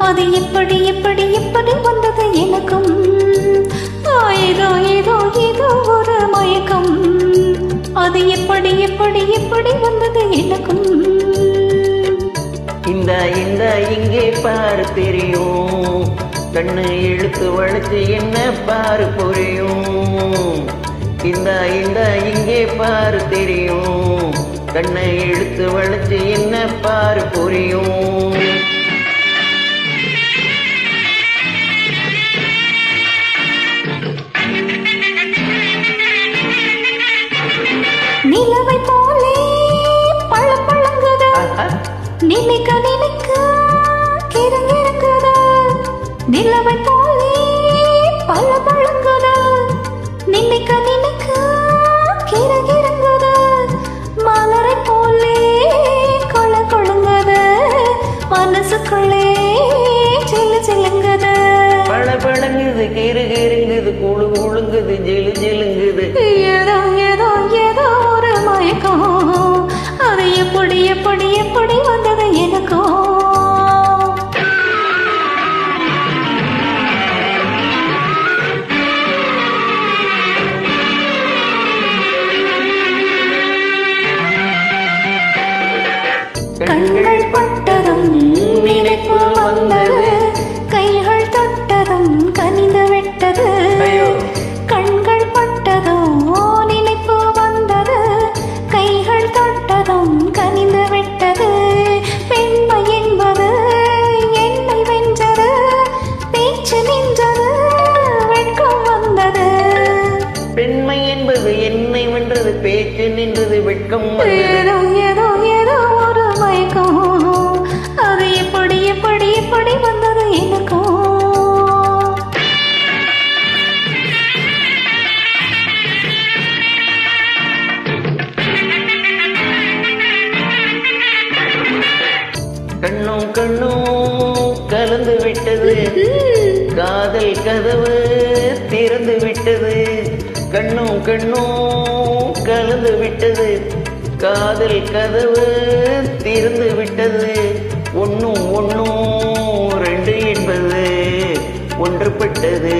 அது எப்படி எப்படி எப்படி வந்தது எனக்கும் ஏதோ ஏதோ ஏதோ ஒரு மயக்கம் அது எப்படி எப்படி எப்படி வந்தது எனக்கும் இந்த இந்த இங்கே பாரு தெரியும் கண்ணு இழுத்து வளைச்சு என்ன பாரு புரியும் இந்த இந்த இங்கே பாரு தெரியும் கண்ணை இழுத்து வளைச்சு என்ன பாரு புரியும் நிலவை போலே பழம் பழங்குது நினைக்க நினைக்க கிறங்குது நிலவை போலே பழம் பழங்குது நினைக்க நினைக்க கிறங்குது மலரை போலே கொள கொழுங்குது மனசுக்குள்ளே சில்லு சில்லுங்குது பழ பழங்குது கிருங்குது குழு குழுங்குது ஜிலு ஜிலுங்குது ஏதோ ஏதோ ஏதோ ஒரு மயக்கம் அது எப்படி எப்படி எப்படி வந்தது எனக்கும் கண்கள் பட்டதும் நினைப்பு வந்தது கைகள் தொட்டதும் கனிந்து விட்டது கண்கள் பட்டதும் நினைப்பு வந்தது கைகள் தொட்டதும் கனிந்து விட்டது பெண்மை என்பது என்னை வென்றது பேச்சு நின்றது வெட்கம் வந்தது பெண்மை என்பது என்னை வென்றது பேச்சு நின்றது வெட்கம் ஏதோ ஏதோ ஏதோ ஒரு மயக்கம் அது எப்படி எப்படி எப்படி வந்தது எனக்கும் கண்ணும் கண்ணும் கலந்து விட்டது காதல் கதவு திறந்து விட்டது கண்ணும் கண்ணும் கலந்து விட்டது காதல் கதவு திறந்து விட்டது ஒன்னும் ஒன்னும் ரெண்டு என்பது ஒன்றுபட்டது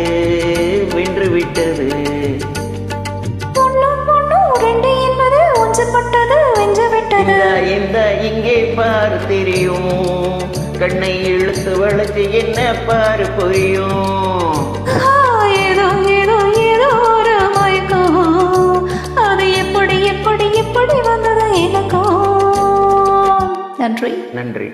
வென்று விட்டது இந்த இங்கே பாரு தெரியும் கண்ணை இழுத்து வளைச்சு என்ன பாரு புரியும் ஏதோ ஏதோ ஏதோ ஒரு மயக்கம் அது எப்படி எப்படி எப்படி வந்தது எனக்கும் நன்றி நன்றி